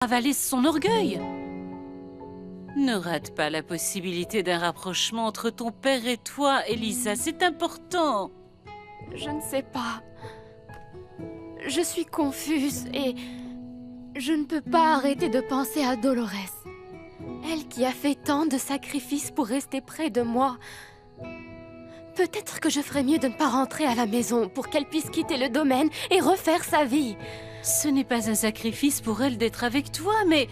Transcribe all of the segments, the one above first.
avaler son orgueil. Ne rate pas la possibilité d'un rapprochement entre ton père et toi, Elisa, c'est important. Je ne sais pas. Je suis confuse et je ne peux pas arrêter de penser à Dolores. Elle qui a fait tant de sacrifices pour rester près de moi. Peut-être que je ferais mieux de ne pas rentrer à la maison pour qu'elle puisse quitter le domaine et refaire sa vie. Ce n'est pas un sacrifice pour elle d'être avec toi, mais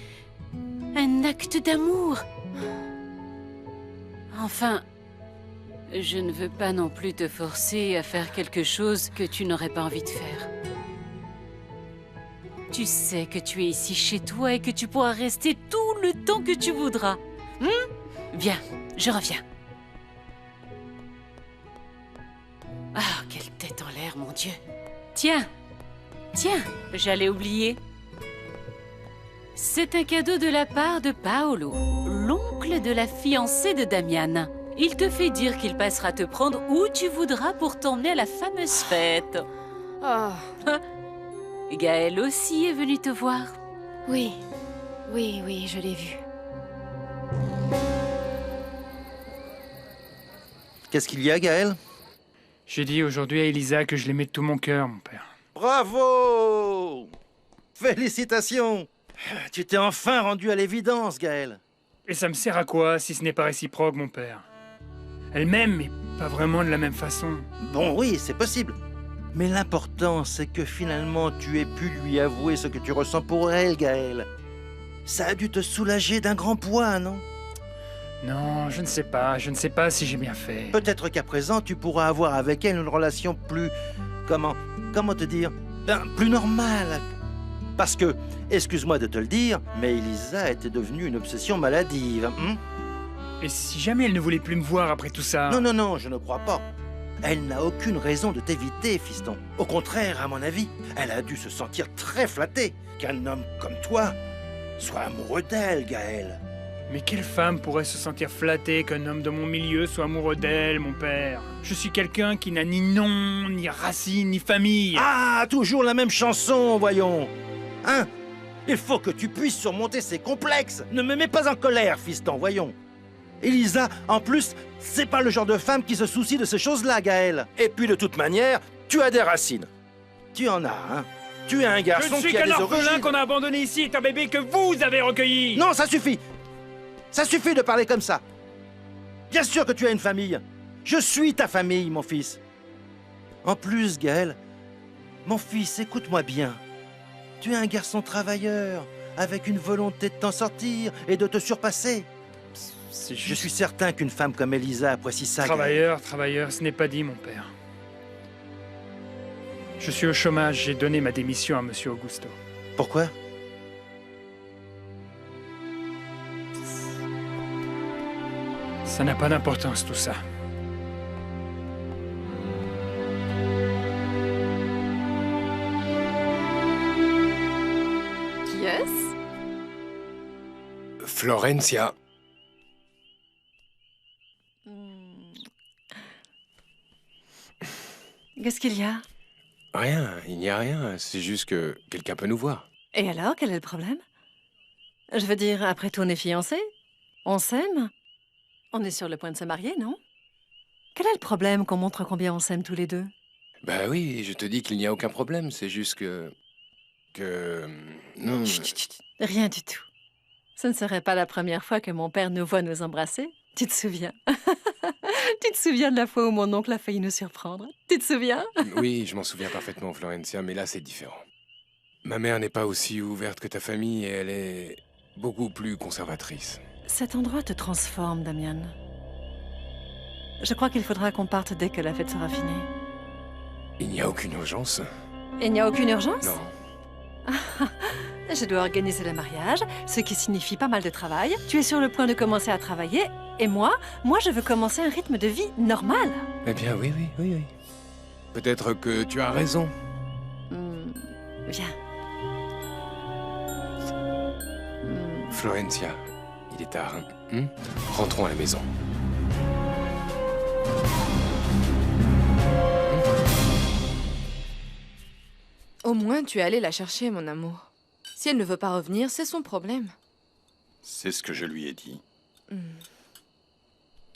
un acte d'amour. Enfin, je ne veux pas non plus te forcer à faire quelque chose que tu n'aurais pas envie de faire. Tu sais que tu es ici chez toi et que tu pourras rester tout le temps que tu voudras. Viens, je reviens. Ah, quelle tête en l'air, mon Dieu. Tiens, j'allais oublier. C'est un cadeau de la part de Paolo, l'oncle de la fiancée de Damian. Il te fait dire qu'il passera te prendre où tu voudras pour t'emmener à la fameuse fête. Oh, Gaël aussi est venu te voir. oui, je l'ai vu. Qu'est-ce qu'il y a, Gaël? J'ai dit aujourd'hui à Elisa que je l'aimais de tout mon cœur, mon père. Bravo! Félicitations! Tu t'es enfin rendu à l'évidence, Gaël. Et ça me sert à quoi si ce n'est pas réciproque, mon père? Elle m'aime, mais pas vraiment de la même façon. Bon, oui, c'est possible. Mais l'important, c'est que finalement, tu aies pu lui avouer ce que tu ressens pour elle, Gaël. Ça a dû te soulager d'un grand poids, non? Non, je ne sais pas si j'ai bien fait. Peut-être qu'à présent, tu pourras avoir avec elle une relation plus... Comment te dire? Plus normale. Parce que, excuse-moi de te le dire, mais Elisa était devenue une obsession maladive. Et si jamais elle ne voulait plus me voir après tout ça? Non, je ne crois pas. Elle n'a aucune raison de t'éviter, fiston. Au contraire, à mon avis, elle a dû se sentir très flattée qu'un homme comme toi soit amoureux d'elle, Gaël. Mais quelle femme pourrait se sentir flattée qu'un homme de mon milieu soit amoureux d'elle, mon père? Je suis quelqu'un qui n'a ni nom, ni racine, ni famille. Ah, toujours la même chanson, voyons. Hein? Il faut que tu puisses surmonter ces complexes. Ne me mets pas en colère, fiston, voyons. Elisa, en plus, c'est pas le genre de femme qui se soucie de ces choses-là, Gaël. Et puis, de toute manière, tu as des racines. Tu en as, hein? Tu es un Je garçon ne suis qui a qu'un des orphelin origines. qu'on a abandonné ici est un bébé que vous avez recueilli. Non, ça suffit. Ça suffit de parler comme ça. Bien sûr que tu as une famille. Je suis ta famille, mon fils. En plus, Gaël, mon fils, écoute-moi bien. Tu es un garçon travailleur, avec une volonté de t'en sortir et de te surpasser. C'est Je juste suis certain qu'une femme comme Elisa apprécie ça, Gaël. Travailleur, ce n'est pas dit, mon père. Je suis au chômage, j'ai donné ma démission à Monsieur Augusto. Pourquoi? Ça n'a pas d'importance, tout ça. Qui est-ce? Florencia. Qu'est-ce qu'il y a? Rien, il n'y a rien. C'est juste que quelqu'un peut nous voir. Et alors, quel est le problème? Je veux dire, après tout, on est fiancés? On s'aime? On est sur le point de se marier, non? Quel est le problème qu'on montre combien on s'aime tous les deux? Bah oui, je te dis qu'il n'y a aucun problème. C'est juste que... Non... Chut, chut, chut. Rien du tout. Ce ne serait pas la première fois que mon père nous voit nous embrasser. Tu te souviens? Tu te souviens de la fois où mon oncle a failli nous surprendre? Tu te souviens? Oui, je m'en souviens parfaitement, Florencia, mais là, c'est différent. Ma mère n'est pas aussi ouverte que ta famille et elle est beaucoup plus conservatrice. Cet endroit te transforme, Damian. Je crois qu'il faudra qu'on parte dès que la fête sera finie. Il n'y a aucune urgence. Il n'y a aucune urgence? Non. Je dois organiser le mariage, ce qui signifie pas mal de travail. Tu es sur le point de commencer à travailler, et moi, je veux commencer un rythme de vie normal. Eh bien, oui. Peut-être que tu as raison. Viens. Florencia, il est tard. Rentrons à la maison. Au moins, tu es allé la chercher, mon amour. Si elle ne veut pas revenir, c'est son problème. C'est ce que je lui ai dit.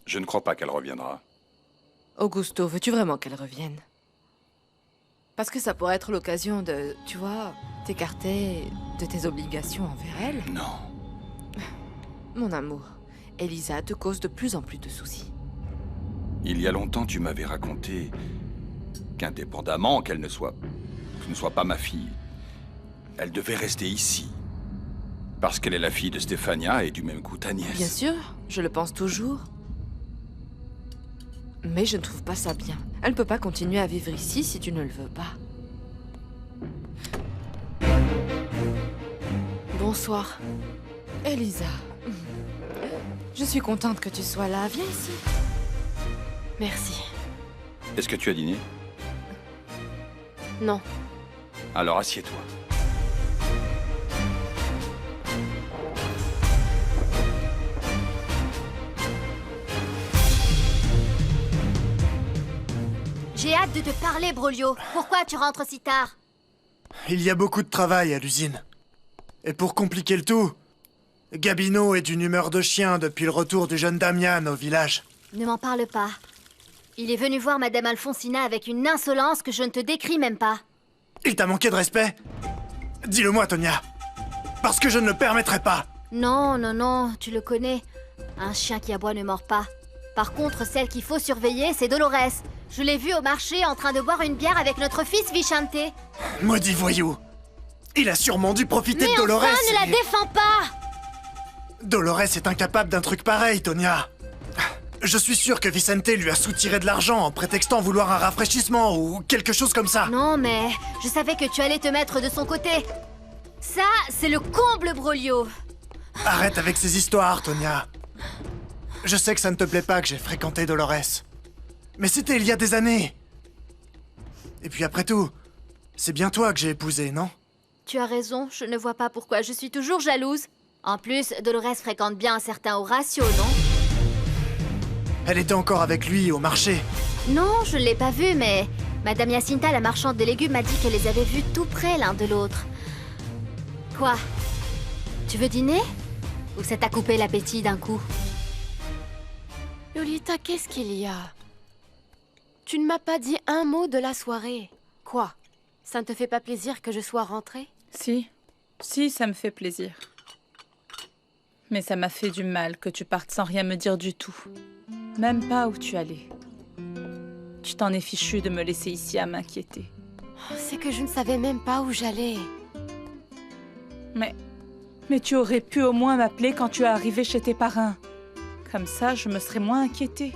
Je ne crois pas qu'elle reviendra. Augusto, veux-tu vraiment qu'elle revienne? Parce que ça pourrait être l'occasion de, tu vois, t'écarter de tes obligations envers elle. Non. Mon amour, Elisa te cause de plus en plus de soucis. Il y a longtemps, tu m'avais raconté qu'indépendamment qu'elle ne soit pas ma fille, elle devait rester ici. Parce qu'elle est la fille de Stéphania et du même coup ta nièce. Bien sûr, je le pense toujours. Mais je ne trouve pas ça bien. Elle ne peut pas continuer à vivre ici si tu ne le veux pas. Bonsoir. Elisa. Je suis contente que tu sois là. Viens ici. Merci. Est-ce que tu as dîné? Non. Alors assieds-toi. J'ai hâte de te parler, Brolio. Pourquoi tu rentres si tard? Il y a beaucoup de travail à l'usine. Et pour compliquer le tout, Gabino est d'une humeur de chien depuis le retour du jeune Damian au village. Ne m'en parle pas. Il est venu voir Madame Alfonsina avec une insolence que je ne te décris même pas. Il t'a manqué de respect? Dis-le-moi, Tonia. Parce que je ne le permettrai pas. Non, non, non, tu le connais. Un chien qui aboie ne mord pas. Par contre, celle qu'il faut surveiller, c'est Dolores. Je l'ai vue au marché en train de boire une bière avec notre fils Vicente. Maudit voyou. Il a sûrement dû profiter Mais de Dolores. enfin, ne la défends pas! Dolores est incapable d'un truc pareil, Tonia. Je suis sûr que Vicente lui a soutiré de l'argent en prétextant vouloir un rafraîchissement ou quelque chose comme ça. Non, mais je savais que tu allais te mettre de son côté. Ça, c'est le comble, Brolio. Arrête avec ces histoires, Tonia. Je sais que ça ne te plaît pas que j'ai fréquenté Dolores. Mais c'était il y a des années. Et puis après tout, c'est bien toi que j'ai épousé, non? Tu as raison, je ne vois pas pourquoi je suis toujours jalouse. En plus, Dolores fréquente bien un certain Horacio, non? Elle était encore avec lui au marché. Non, je ne l'ai pas vu, mais Madame Jacinta, la marchande de légumes, m'a dit qu'elle les avait vus tout près l'un de l'autre. Quoi? Tu veux dîner? Ou ça t'a coupé l'appétit d'un coup? Lolita, qu'est-ce qu'il y a? Tu ne m'as pas dit un mot de la soirée. Quoi? Ça ne te fait pas plaisir que je sois rentrée? Si, ça me fait plaisir. Mais ça m'a fait du mal que tu partes sans rien me dire du tout. Même pas où tu allais. Tu t'en es fichu de me laisser ici à m'inquiéter. C'est que je ne savais même pas où j'allais. Mais tu aurais pu au moins m'appeler quand tu es arrivé chez tes parrains. Comme ça, je me serais moins inquiétée.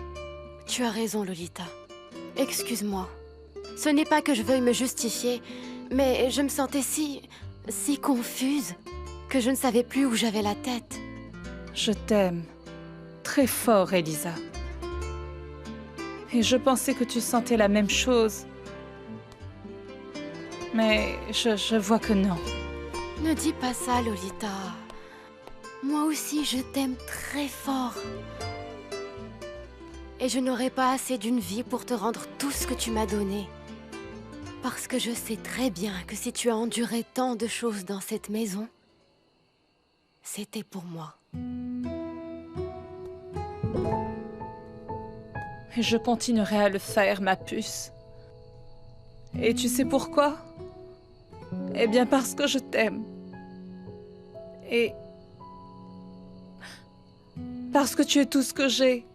Tu as raison, Lolita. Excuse-moi. Ce n'est pas que je veuille me justifier, mais je me sentais si confuse que je ne savais plus où j'avais la tête. Je t'aime. Très fort, Elisa. Et je pensais que tu sentais la même chose. Mais je vois que non. Ne dis pas ça, Lolita. Moi aussi, je t'aime très fort. Et je n'aurai pas assez d'une vie pour te rendre tout ce que tu m'as donné. Parce que je sais très bien que si tu as enduré tant de choses dans cette maison, c'était pour moi. Et je continuerai à le faire, ma puce. Et tu sais pourquoi? Eh bien parce que je t'aime. Et parce que tu es tout ce que j'ai.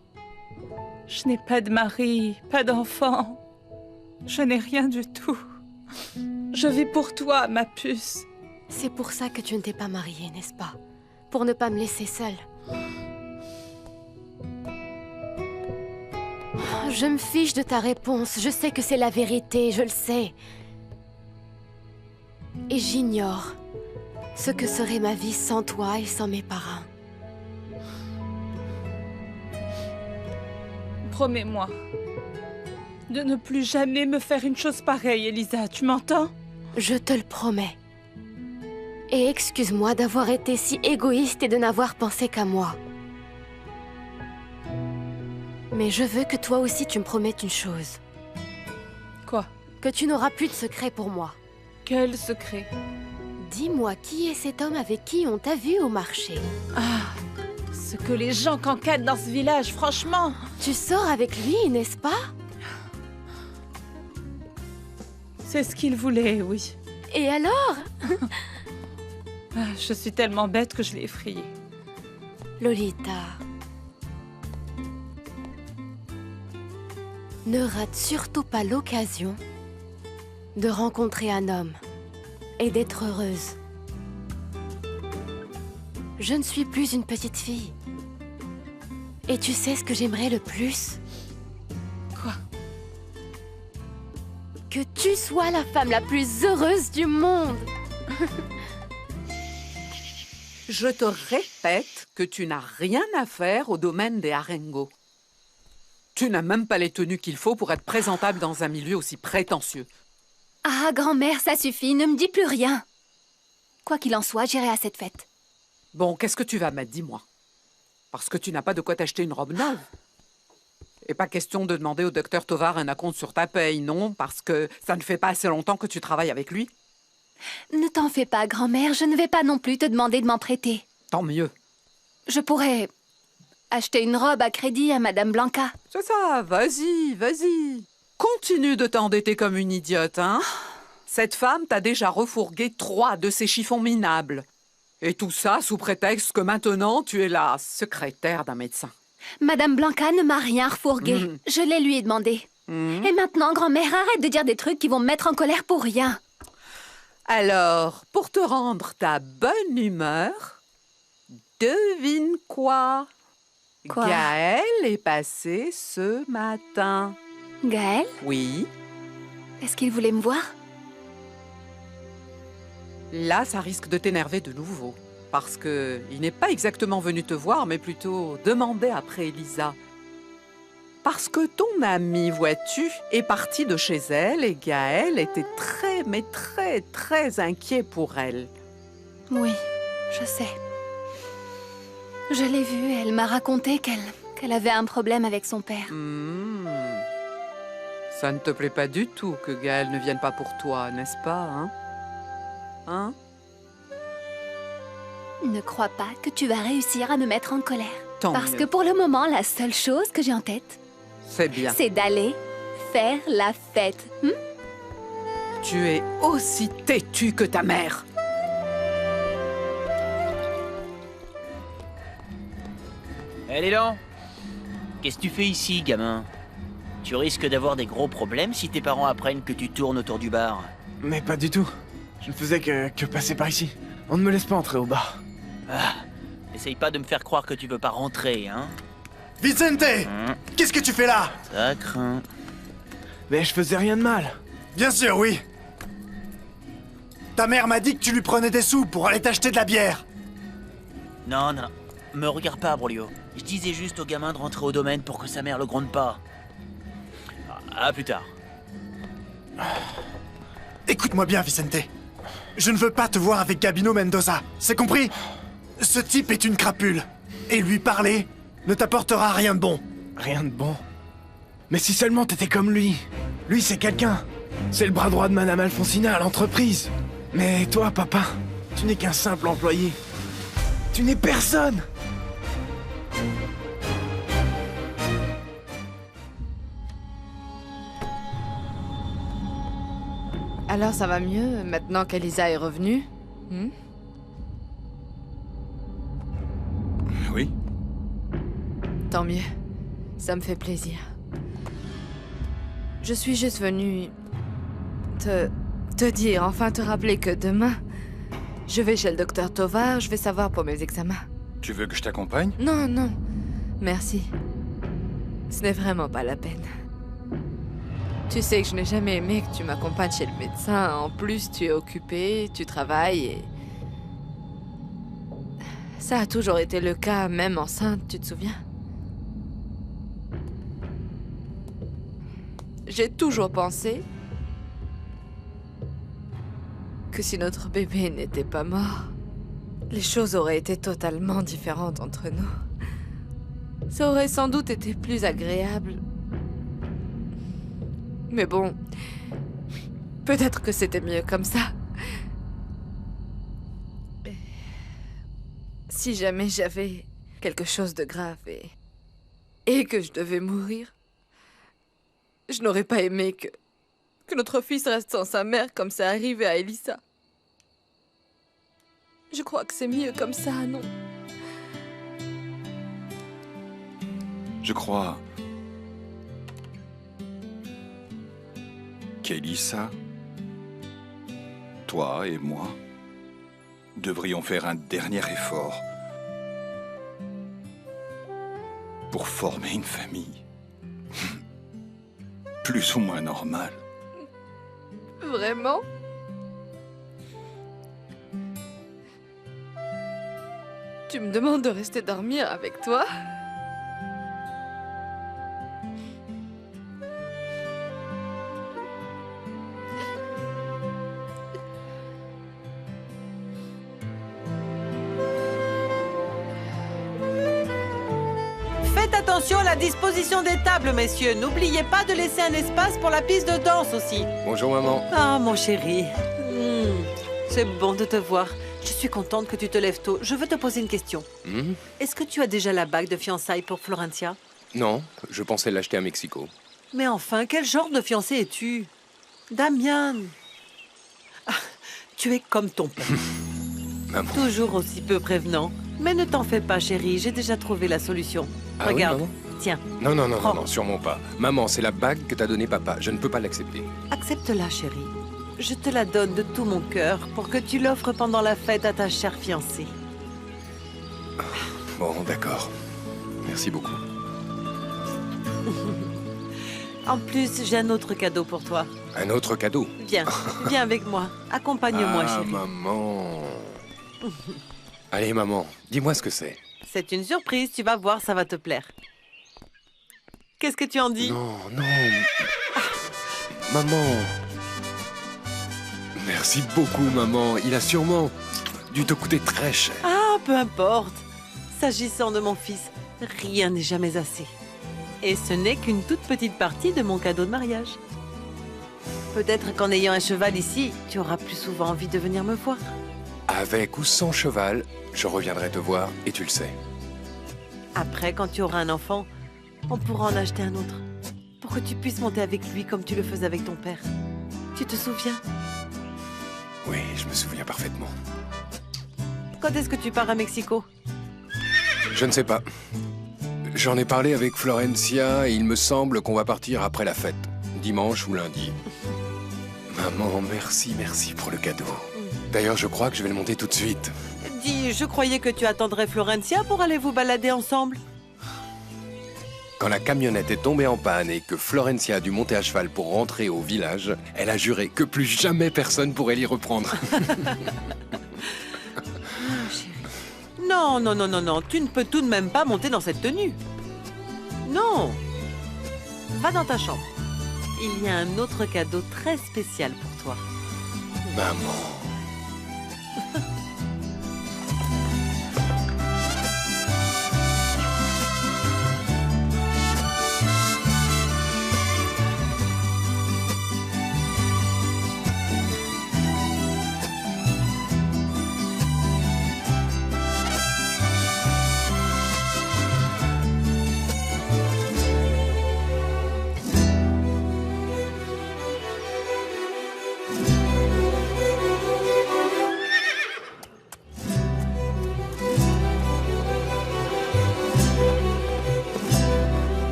Je n'ai pas de mari, pas d'enfant. Je n'ai rien du tout. Je vis pour toi, ma puce. C'est pour ça que tu ne t'es pas mariée, n'est-ce pas? Pour ne pas me laisser seule. Je me fiche de ta réponse. Je sais que c'est la vérité, je le sais. Et j'ignore ce que serait ma vie sans toi et sans mes parrains. Promets-moi de ne plus jamais me faire une chose pareille, Elisa. Tu m'entends? Je te le promets. Et excuse-moi d'avoir été si égoïste et de n'avoir pensé qu'à moi. Mais je veux que toi aussi tu me promettes une chose. Quoi? Que tu n'auras plus de secret pour moi. Quel secret? Dis-moi, qui est cet homme avec qui on t'a vu au marché? Ah, ce que les gens qu'enquêtent dans ce village, franchement. Tu sors avec lui, n'est-ce pas? C'est ce qu'il voulait, oui. Et alors? Ah, je suis tellement bête que je l'ai effrayé. Lolita, ne rate surtout pas l'occasion de rencontrer un homme et d'être heureuse. Je ne suis plus une petite fille. Et tu sais ce que j'aimerais le plus? Quoi? Que tu sois la femme la plus heureuse du monde. Je te répète que tu n'as rien à faire au domaine des Arengo. Tu n'as même pas les tenues qu'il faut pour être présentable dans un milieu aussi prétentieux. Ah, grand-mère, ça suffit, ne me dis plus rien. Quoi qu'il en soit, j'irai à cette fête. Bon, qu'est-ce que tu vas mettre, dis-moi? Parce que tu n'as pas de quoi t'acheter une robe neuve. Et pas question de demander au docteur Tovar un acompte sur ta paye, non? Parce que ça ne fait pas assez longtemps que tu travailles avec lui. Ne t'en fais pas, grand-mère, je ne vais pas non plus te demander de m'en prêter. Tant mieux. Je pourrais acheter une robe à crédit à Madame Blanca. C'est ça, vas-y, vas-y. Continue de t'endetter comme une idiote, hein? Cette femme t'a déjà refourgué 3 de ses chiffons minables. Et tout ça sous prétexte que maintenant tu es la secrétaire d'un médecin. Madame Blanca ne m'a rien refourgué. Je les lui ai demandé. Et maintenant, grand-mère, arrête de dire des trucs qui vont me mettre en colère pour rien. Alors, pour te rendre ta bonne humeur, devine quoi? Quoi? Gaël est passé ce matin. Gaël? Oui. Est-ce qu'il voulait me voir? Là, ça risque de t'énerver de nouveau. Parce que il n'est pas exactement venu te voir, mais plutôt demander après Elisa. Parce que ton amie, vois-tu, est partie de chez elle et Gaël était très, mais très, très inquiet pour elle. Oui, je sais. Je l'ai vue, elle m'a raconté qu'elle avait un problème avec son père. Ça ne te plaît pas du tout que Gaël ne vienne pas pour toi, n'est-ce pas, hein? Hein? Ne crois pas que tu vas réussir à me mettre en colère. Tant Parce mieux. que pour le moment, la seule chose que j'ai en tête, C'est bien. c'est d'aller faire la fête. Tu es aussi têtu que ta mère. Allez, Lan. Qu'est-ce que tu fais ici, gamin? Tu risques d'avoir des gros problèmes si tes parents apprennent que tu tournes autour du bar. Mais pas du tout. Je ne faisais que passer par ici. On ne me laisse pas entrer au bar. Ah, essaye pas de me faire croire que tu veux pas rentrer, hein? Vicente! Qu'est-ce que tu fais là? Ça craint. Mais je faisais rien de mal. Bien sûr, oui. Ta mère m'a dit que tu lui prenais des sous pour aller t'acheter de la bière. Non, non, me regarde pas, Brolio. Je disais juste au gamin de rentrer au domaine pour que sa mère le gronde pas. À plus tard. Écoute-moi bien, Vicente. Je ne veux pas te voir avec Gabino Mendoza, c'est compris? Ce type est une crapule. Et lui parler ne t'apportera rien de bon. Rien de bon. Mais si seulement t'étais comme lui. Lui, c'est quelqu'un. C'est le bras droit de Madame Alfonsina à l'entreprise. Mais toi, papa, tu n'es qu'un simple employé. Tu n'es personne. Alors ça va mieux, maintenant qu'Elisa est revenue? Oui. Tant mieux. Ça me fait plaisir. Je suis juste venue te dire, enfin te rappeler que demain, je vais chez le docteur Tovar, je vais savoir pour mes examens. Tu veux que je t'accompagne? Non, non. Merci. Ce n'est vraiment pas la peine. Tu sais que je n'ai jamais aimé que tu m'accompagnes chez le médecin. En plus, tu es occupée, tu travailles et... Ça a toujours été le cas, même enceinte, tu te souviens? J'ai toujours pensé que si notre bébé n'était pas mort, les choses auraient été totalement différentes entre nous. Ça aurait sans doute été plus agréable. Mais bon, peut-être que c'était mieux comme ça. si jamais j'avais quelque chose de grave et que je devais mourir, je n'aurais pas aimé que notre fils reste sans sa mère comme c'est arrivé à Elisa. Je crois que c'est mieux comme ça, non? Je crois qu'Elisa, toi et moi, devrions faire un dernier effort pour former une famille plus ou moins normale. Vraiment? Tu me demandes de rester dormir avec toi? Faites attention à la disposition des tables, messieurs. N'oubliez pas de laisser un espace pour la piste de danse aussi. Bonjour, maman. Ah, mon chéri. C'est bon de te voir. Je suis contente que tu te lèves tôt. Je veux te poser une question. Est-ce que tu as déjà la bague de fiançailles pour Florencia? Non, je pensais l'acheter à Mexico. Mais enfin, quel genre de fiancé es-tu? Damian. Ah, tu es comme ton père. Maman. Toujours aussi peu prévenant. Mais ne t'en fais pas, chérie. J'ai déjà trouvé la solution. Ah oui, Regarde. maman? Tiens. Non, non, non, Prends. non, sûrement pas. Maman, c'est la bague que t'as donnée papa. Je ne peux pas l'accepter. Accepte-la, chérie. Je te la donne de tout mon cœur pour que tu l'offres pendant la fête à ta chère fiancée. Bon, d'accord. Merci beaucoup. En plus, j'ai un autre cadeau pour toi. Un autre cadeau? Viens, viens avec moi. Accompagne-moi, Ah, chérie. maman. Allez, maman, dis-moi ce que c'est. C'est une surprise, tu vas voir, ça va te plaire. Qu'est-ce que tu en dis? Non, non. Maman. Merci beaucoup, maman. Il a sûrement dû te coûter très cher. Ah, peu importe. S'agissant de mon fils, rien n'est jamais assez. Et ce n'est qu'une toute petite partie de mon cadeau de mariage. Peut-être qu'en ayant un cheval ici, tu auras plus souvent envie de venir me voir. Avec ou sans cheval, je reviendrai te voir et tu le sais. Après, quand tu auras un enfant, on pourra en acheter un autre. Pour que tu puisses monter avec lui comme tu le faisais avec ton père. Tu te souviens? Oui, je me souviens parfaitement. Quand est-ce que tu pars à Mexico? Je ne sais pas. J'en ai parlé avec Florencia et il me semble qu'on va partir après la fête. Dimanche ou lundi. Maman, merci, merci pour le cadeau. D'ailleurs, je crois que je vais le monter tout de suite. Dis, je croyais que tu attendrais Florencia pour aller vous balader ensemble. Quand la camionnette est tombée en panne et que Florencia a dû monter à cheval pour rentrer au village, elle a juré que plus jamais personne pourrait l'y reprendre. Non, non, non, non, non, tu ne peux tout de même pas monter dans cette tenue. Non. Va dans ta chambre. Il y a un autre cadeau très spécial pour toi. Maman.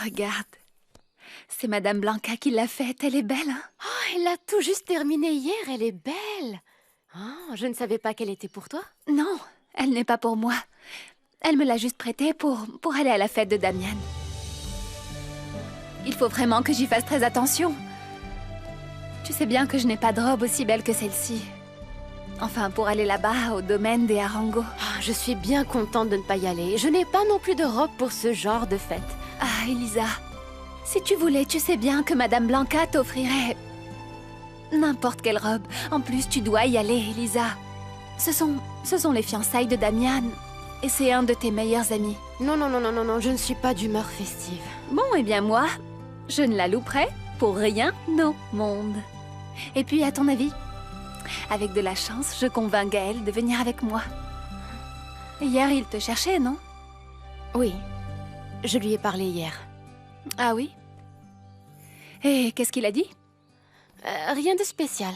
Regarde. C'est Madame Blanca qui l'a faite. Elle est belle, hein? Oh, elle a tout juste terminé hier. Elle est belle. Oh, je ne savais pas qu'elle était pour toi. Non, elle n'est pas pour moi. Elle me l'a juste prêtée pour aller à la fête de Damian. Il faut vraiment que j'y fasse très attention. Tu sais bien que je n'ai pas de robe aussi belle que celle-ci. Enfin, pour aller là-bas, au domaine des Arango. Oh, je suis bien contente de ne pas y aller. Je n'ai pas non plus de robe pour ce genre de fête. Ah, Elisa, si tu voulais, tu sais bien que Madame Blanca t'offrirait n'importe quelle robe. En plus, tu dois y aller, Elisa. Ce sont les fiançailles de Damian. Et c'est un de tes meilleurs amis. Non, non, non, non, non, non, je ne suis pas d'humeur festive. Bon, eh bien moi, je ne la louperai pour rien au monde. Et puis, à ton avis, avec de la chance, je convainc Gaël de venir avec moi. Hier, il te cherchait, non? Oui, je lui ai parlé hier. Ah oui? Et qu'est-ce qu'il a dit? Rien de spécial.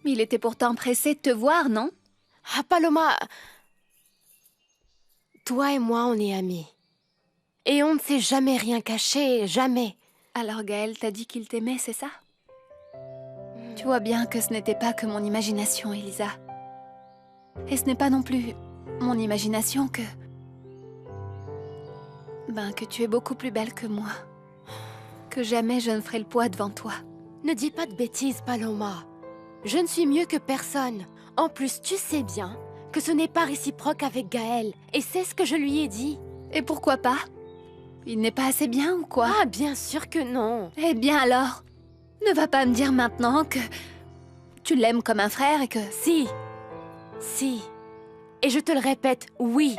Il était pourtant pressé de te voir, non? Ah, Paloma... Toi et moi, on est amis. Et on ne s'est jamais rien caché, jamais. Alors Gaël t'a dit qu'il t'aimait, c'est ça? Tu vois bien que ce n'était pas que mon imagination, Elisa. Et ce n'est pas non plus mon imagination que... que tu es beaucoup plus belle que moi. Que jamais je ne ferai le poids devant toi. Ne dis pas de bêtises, Paloma. Je ne suis mieux que personne. En plus, tu sais bien que ce n'est pas réciproque avec Gaël. Et c'est ce que je lui ai dit. Et pourquoi pas? Il n'est pas assez bien ou quoi? Ah, bien sûr que non. Eh bien alors, ne va pas me dire maintenant que tu l'aimes comme un frère et que... Si. Et je te le répète, oui.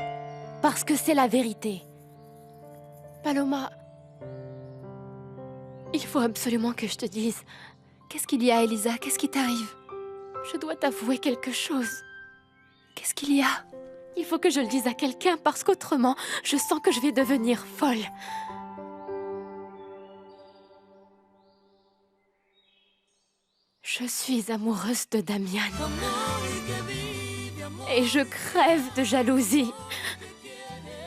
Parce que c'est la vérité. Paloma... Il faut absolument que je te dise. Qu'est-ce qu'il y a, Elisa? Qu'est-ce qui t'arrive? Je dois t'avouer quelque chose. Qu'est-ce qu'il y a? Il faut que je le dise à quelqu'un parce qu'autrement, je sens que je vais devenir folle. Je suis amoureuse de Damian. Et je crève de jalousie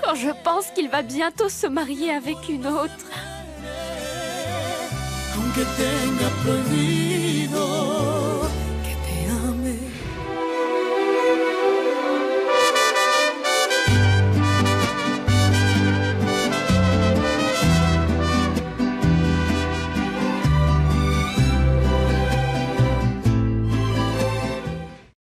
quand je pense qu'il va bientôt se marier avec une autre. Aunque tenga prohibido